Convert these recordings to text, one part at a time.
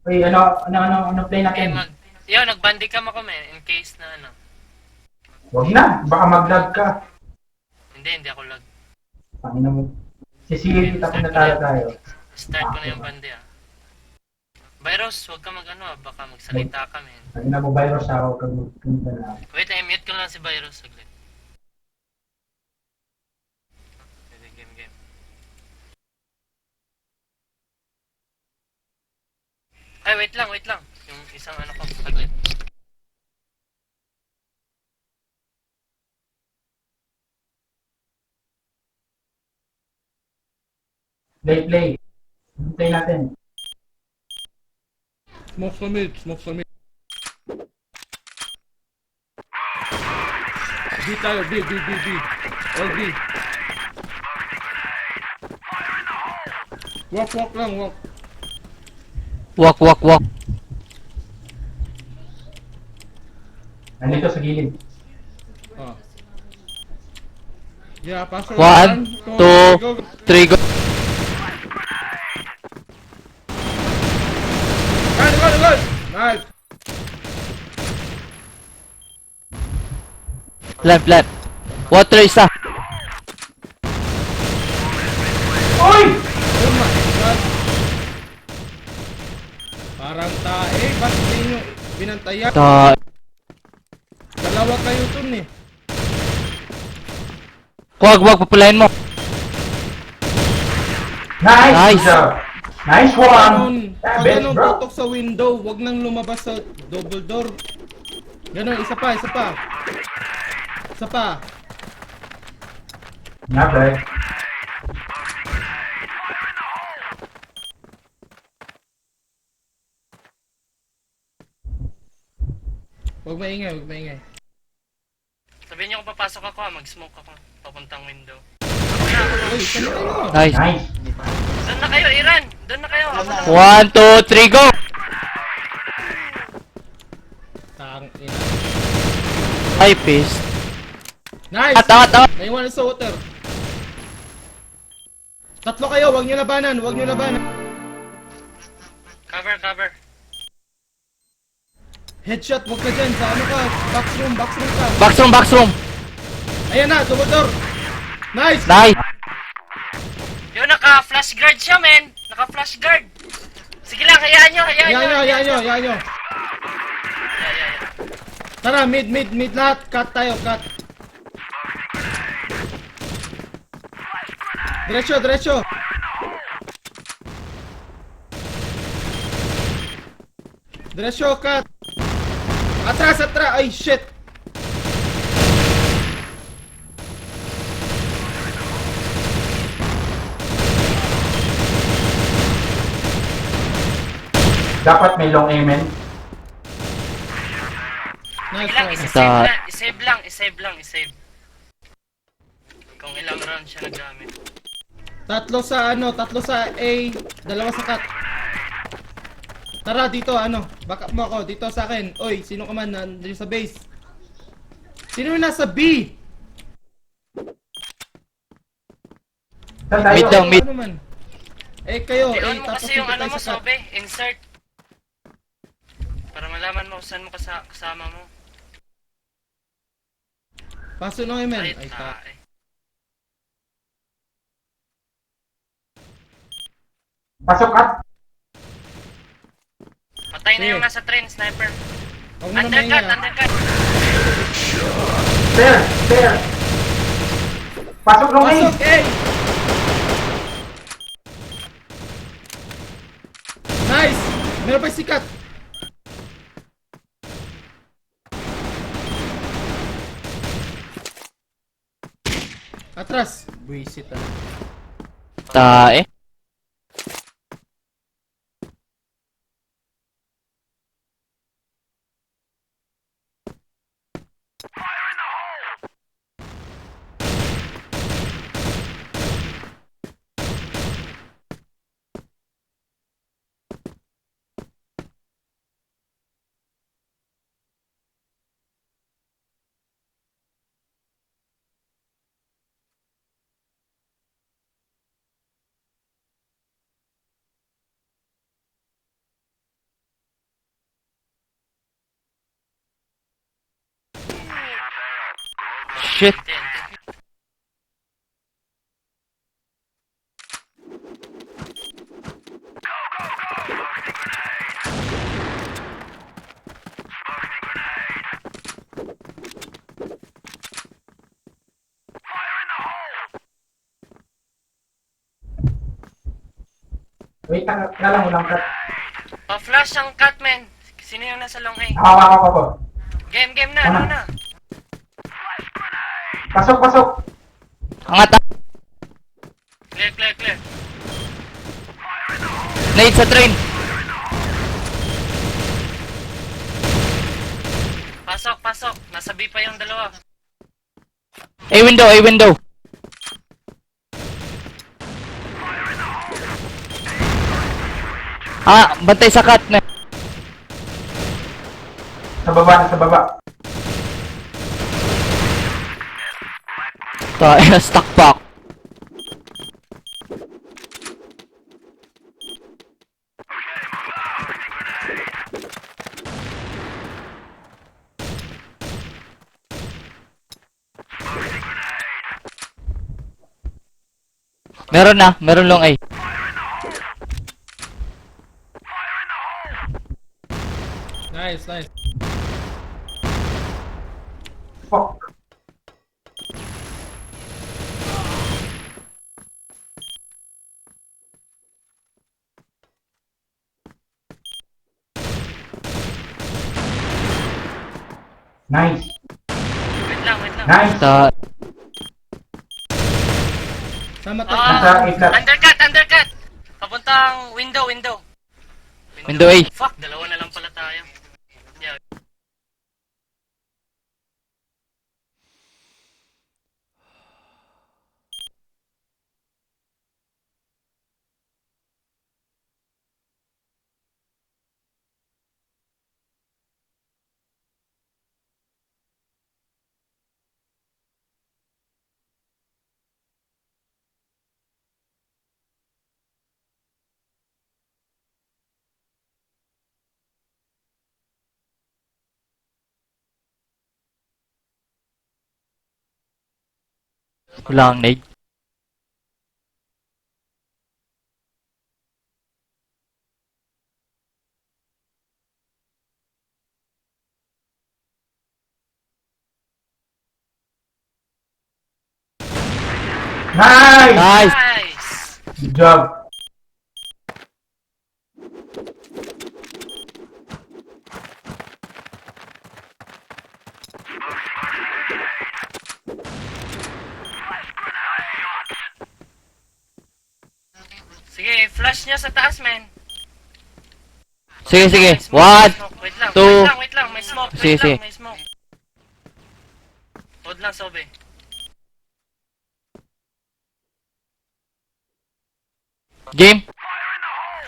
Uy, ano play Okay, natin? nagbandicam ako men, in case na ano. Wag na, baka mag-lag ka. Hindi ako lag. Pangina mo. Sisigil Okay, kita kung natalo tayo. start ko na Bakit yung ba? bandi Virus, huwag ka mag ano baka magsalita ka men. Pangina mo, virus ako, kagpunta na. Wait, i-mute ko lang si Virus saglit. Pwede game. Ay, wait lang. Yung isang ano ko, saglit. Play. Play natin. Smoke sa mid, smoke sa mid. B tayo, B. All B. Walk lang, walk. Walk. Nandito sa gilid. Ah. Yeah, pasok. 1, 2, 3, go. Good! Nice! Left. Water isa. Uy! Oh my God! Parang tae, ba't hindi nyo binantayan? Dalawa kayo dun eh. Wag, papulayan mo. Nice! Nice one! Pag Best, ganun, bro! tutok sa window, wag nang lumabas sa double door. Ganun, isa pa. Never. Huwag maingay. Sabihin niyo kung papasok ako mag-smoke ako papuntang window. Uy, saan na kayo? Nice! Doon na kayo, Iran! Doon na kayo! 1, 2, 3, go! Tangina. Ay, paste. Nice! At. Naiwan sa water. Tatlo kayo, wag nyo labanan. Cover. Headshot, wag ka dyan. Sa ano ka? Box room ka. Box room. Ayan na, double door. Nice! Naka-flash guard siya, men! Naka-flash guard! Sige lang, hayaan nyo! Hayaan nyo. Tara, mid lahat. Cut tayo. Diretso. Diretso, cut. Atras. Ay, shit. Dapat may long amen. Nice. I-save lang. Kung ilang round siya nagamit. Tatlo sa A, dalawa sa cut. Tara, dito, backup mo ako, dito sa akin. Oy, sino ka man, nandito sa base. Sino yung nasa B? Saan tayo? Mid. Ano man? Kayo, I-on mo tapos kasi yung dito ano tayo mo, sa cut. Sobe. Insert. Para malaman mo kung saan mo kasama mo. Paso na kayo, men. Ay, Ay, tae. Pasok at. Patay na Sige. yung nasa train, sniper. Huwag mo na maingay, Undercut. Fair. Pasok long aim. Pasok, Nice! Meron pa yung sikat. Atras. Buisit Tae. Shit. TNT. Wait, nalang ulang cut. Pa-flash ang cut, men. Sino yung nasa long A? Ako. Game na, ano na? Pasok. Angat ah. Clear. Nade sa train. Pasok. Nasa B pa yung dalawa. A window. Ah, bantay sa cut na. Sa baba. Tayo, stuck pa ako. Meron long A. Nice. Fuck. Nice. Wait lang. Nice. Sa... Sama tayo. Nasa A-flat. Undercut. Papuntang window. Window A. Fuck, dalawa na lang pala tayo. Yeah. Wala kang nade. Nice. Nice! Good job. Sige, flash niya sa taas, men. Sige. May smoke, One, may smoke. Wait lang. two. Wait lang. May smoke. Sige. May smoke. Hold lang, Sobe. Game.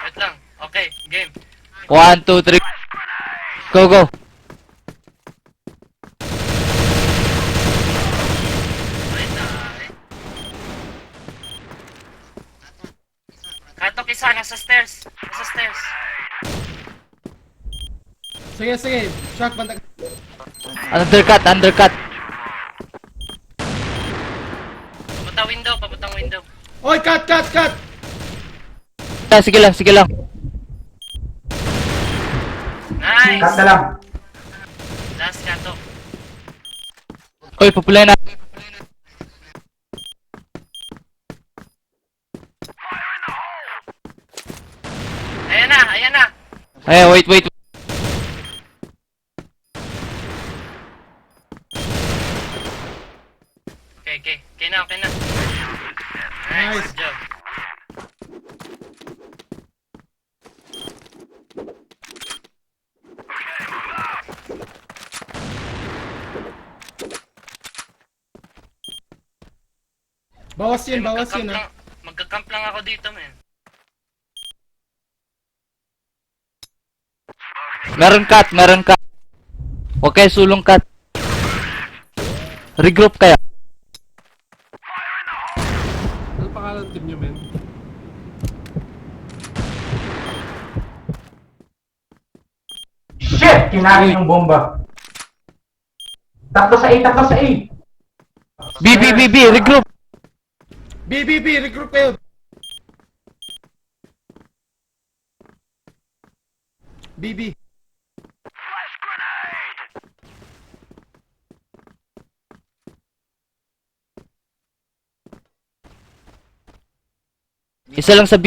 Wait lang. Okay, game. 1, 2, 3. Go. Wait lang. Katok isa, nasa stairs. Sige. Shock, bantay. Undercut. Papuntang window. Oy, cut! Ah, sige lang. Nice! Cut na lang. Last katok. Oy, pupulay na. Ayan na. Ay, wait. Okay na. Nice. Good job. Bawas yun ha. Magka-camp lang ako dito, men. Meron cut. Huwag kayo sulong cut. Regroup kaya. Ano pangalan ng team nyo, men? Shit! Kinain yung bomba. Tatlo sa A. B, B, B, B, regroup. B, B, B, regroup kayo. B, B. Isa lang sa B.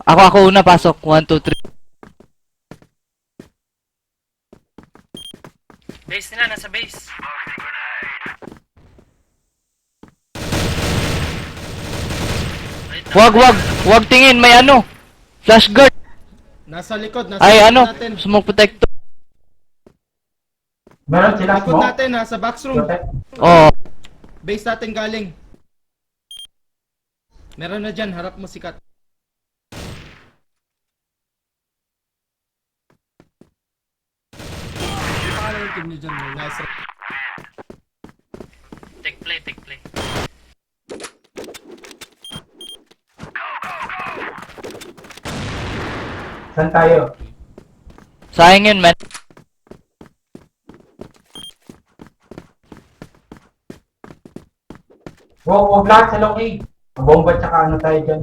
Ako una pasok. 1, 2, 3. Base nila, nasa base. Wait, Wag tingin, may ano. Flash guard. Nasa likod, nasa Ay, likod ano, natin. smoke protector. Meron sila Likod smoke. natin, nasa box room. Protect. Oh, Base natin galing. Meron na dyan, harap mo sikat. Ano pangalan ng team nyo dyan, men? Nice. take play, take play. Saan tayo? sayang yun, man. Huwag lahat sa long A. Bomba tsaka ano tayo dyan.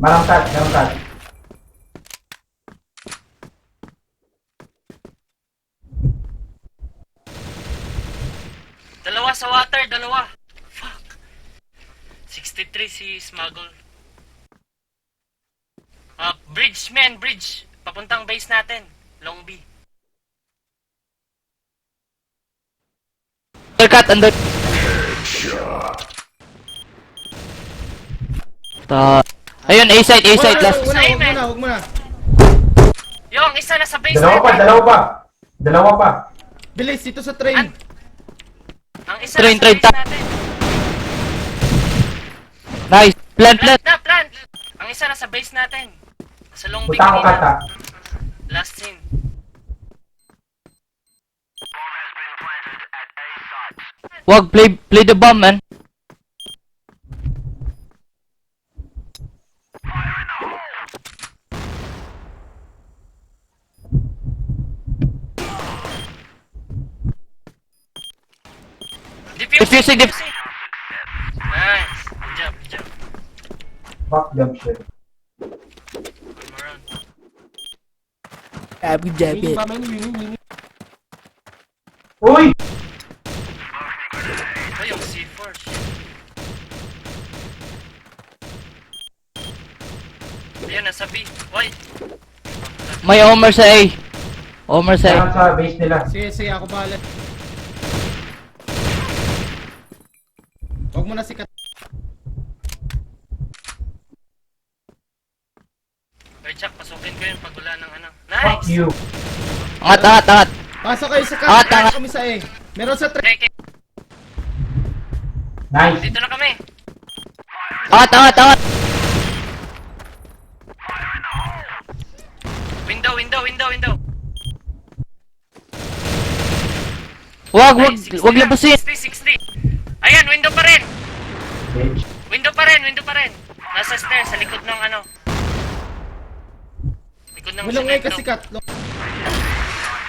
Marangkat, marangkat. Dalawa sa water, dalawa. Fuck. 63 si Smuggle. Bridge, men, bridge. Papuntang base natin. Long B. Undercut, under. Ayun, A side, last. Huwag mo na. Yung isa na sa base Dalawa pa, natin. dalawa pa. Dalawa pa. Bilis, dito sa train. Ang isa Train, na sa train, base natin. Nice. Plant. Plant na, plant. Ang isa na sa base natin. Sa long B Punta ako kata. kanina. Last scene. Wag, play the bomb, man. Defusing, Nice. Good job, good job. Fuck them shit. One more round. Winning ba, men? Winning. Uy! Ito yung C4. Shit. Ayun, nasa B. Why? May Omer sa A. Omer sa A. Meron sa base nila. Sige, ako bahala. Huwag mo na sikat. Wait, Chuck, pasukin ko yun pag wala ng ano. Fuck Nice! you. Angat. Pasok kayo sa Ah, cut. tanga. Kami sa A. Meron sa train. Okay, Nice. dito na kami. Angat. Window. Wag Nice, 60 na. labasin. 60. Ayan, window pa rin. Bitch. Window pa rin. Nasa stairs, sa likod ng ano. Likod ng Walang A cement, kasi no? cut.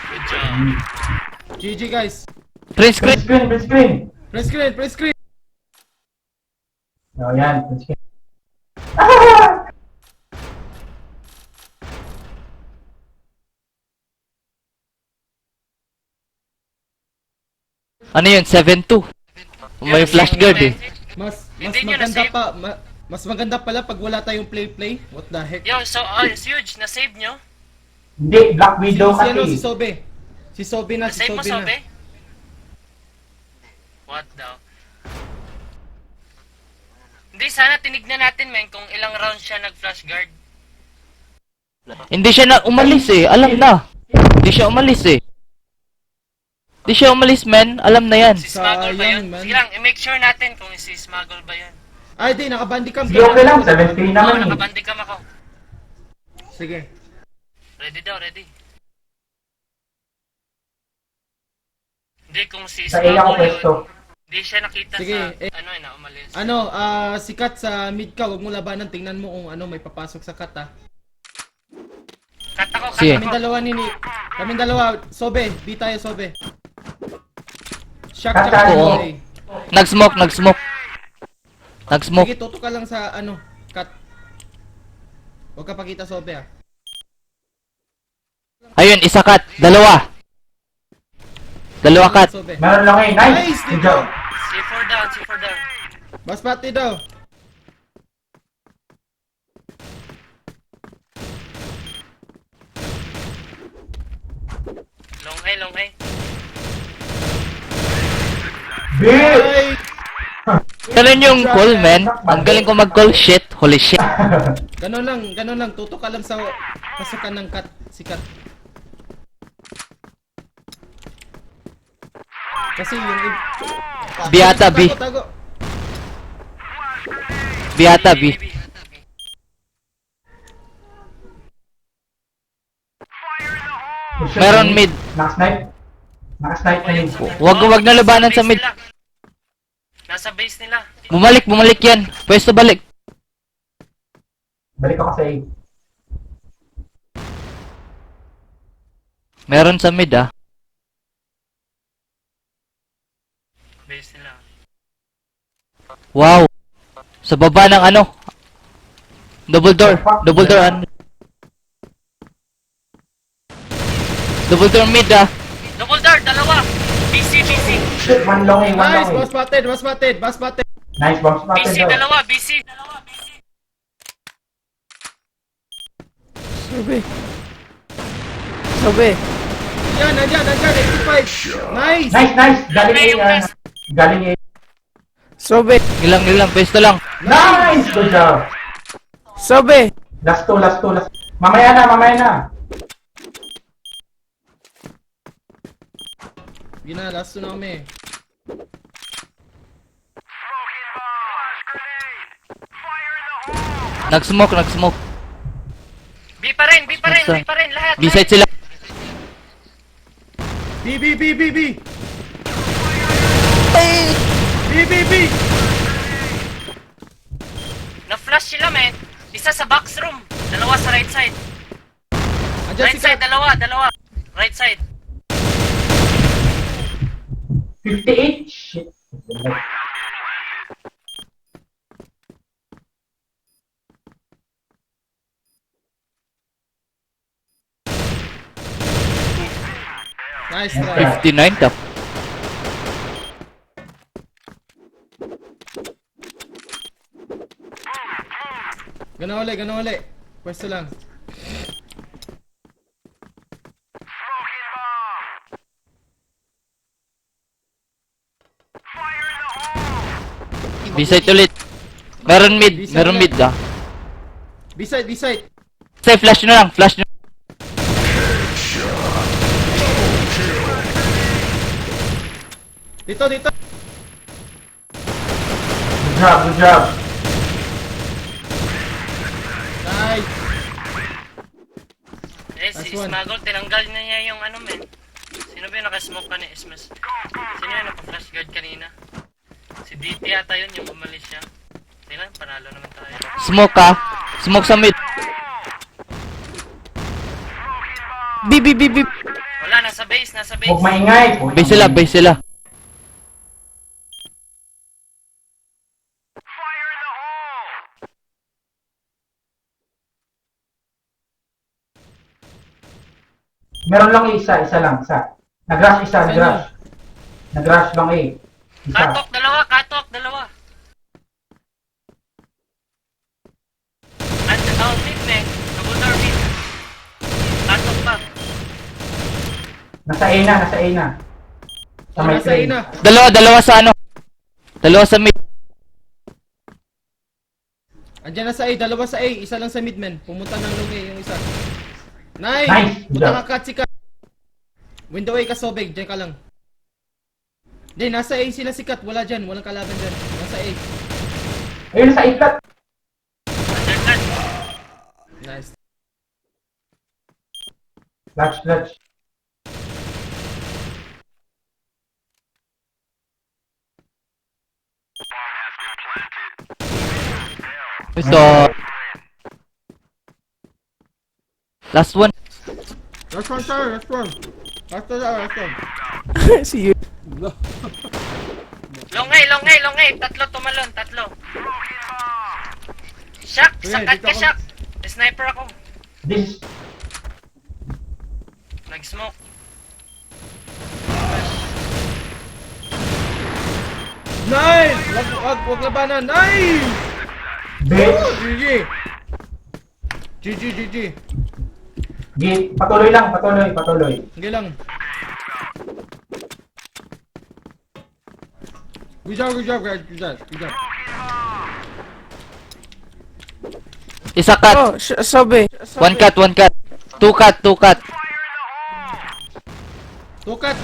Good job. GG guys. Print screen. Print screen. Press screen. O yan, print screen. Ano yun? 7-2. May flash guard eh. Mas Hindi nyo maganda na-save. pa. Mas maganda pala pag wala tayong play. What the heck? Yo, so, it's huge. Na-save nyo? Hindi, Black Widow Si kasi. Sobe. Si Sobe na. Na-save mo, na. Sobe? What daw? Hindi, sana tinignan natin, men, kung ilang rounds siya nag-flash guard. Hindi siya na umalis eh. Alam na. Hindi siya umalis, men. Alam na yan. Si Smuggle ba yun? Sayang, man. Sige lang, i-make sure natin kung si Smuggle ba yun. Ay, di. Nakabandicam. Sige, okay lang. 7-3 Oo, naman eh. nakabandicam ako. Sige. Ready daw, ready. Hindi, kung si Sa A ako Smuggle pwesto. yun, hindi siya nakita Sige, sa, na umalis. Sikat sa mid ka, huwag mo labanan, tingnan mo kung may papasok sa cut ah. Cut ako, cut Sige. ako. Kaming dalawa, Sobe, B tayo Sobe. Shock Cut tsaka tayo. Sobe. Nag-smoke. Nag-smoke. Sige, tutok ka lang sa cut. Huwag ka pakita Sobe ah. Ayun, isa cut. Dalawa cut. Sobe. Meron lang A. Nice! Nice, Good dito! job. C4 down, C4 down. Baspati daw. Long A. Big! Ay! Ganun yung call, man. Ang galing ko mag-call shit. Holy shit. Ganon lang, tutok ka lang sa pasukan ng cut, si cut. Kasi yung Biata B. Tago. Biata B. Meron mid. Nakasnipe. Nakasnipe na yun. Wag na labanan sa mid. Nasa base nila. Bumalik yan. Pwesto balik. Balik ako sa A. Meron sa mid ah. Base nila. Wow. Sa baba ng Double door. Double door. Double door mid ah. Double door, dalawa. BC. Shit, one long A, one Nice, long A. boss spotted. Nice, bomb spotted BC, daw. dalawa, BC. Yan, nandiyan, 85. Nice. Nice! Galing A Yung yan. last. Galing A. Ilang. Pwesto lang. Nice! Good job! Last two. Mamaya na. Gina, last two na kami. Nag-smoke. B pa rin, lahat. B-side sila. B. B. Na-flash sila, men. Isa sa box room. Dalawa sa right side. Andiyan si Right side, cut. dalawa. Right side. 58? Shit. Nice try. 59 tap. Ganun uli. Pwesto lang. B-side ulit. Meron mid ah. B-side. Say, flash nyo lang. Dito. Good job. Nice. Si Last one. Smuggle, tinanggal na niya yung men. Sino ba yung nakasmoke ka ni Ismas? Sino yung naka-flash guard kanina? Si DT yata yun, yung umalis siya. Tingnan, panalo naman tayo. Smoke ah. Smoke sa mid. B. Wala, nasa base. Huwag maingay. Base sila. Meron lang isa lang. Nag-rush isa. Nag-rush lang A. Isa. Katok, dalawa. At mid, men. Double door mid. Katok pa. Nasa A na. Sa may Nasa A train. na. Dalawa sa Dalawa sa mid. Andiyan na sa A, dalawa sa A, isa lang sa midman. Pumunta ng long A yung isa. Nice! Nice! Punta ka cut si cut. Window A ka Sobeg, dyan ka lang. Hindi, nasa A sila si cut, wala dyan, walang kalaban dyan. Nasa A. Ayun, sa ikat. Undercut. Nice. Clutch. So, last one. Last one, sir. Last one. Last one. Si Long A. Tatlo tumalon, tatlo. Shock, Sige, sakat dito ka, ako. Shock. Sniper ako. This, Nag-smoke. Nice! Wag labanan. Nice! bitch. GG. GG. Patuloy lang, patuloy. Sige lang. Good job, guys. Good job. Isa cut. Oh, sabi. One cut. Two cut. Tukat.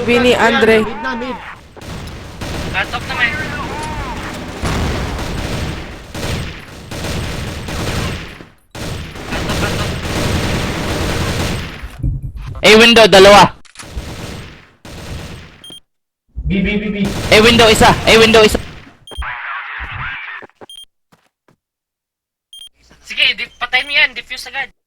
Vini, Ayan, Andre. Mid na, mid. Cut off naman. Cut off. A window, dalawa. B. A window, isa. Sige, patay mo yan. Defuse agad.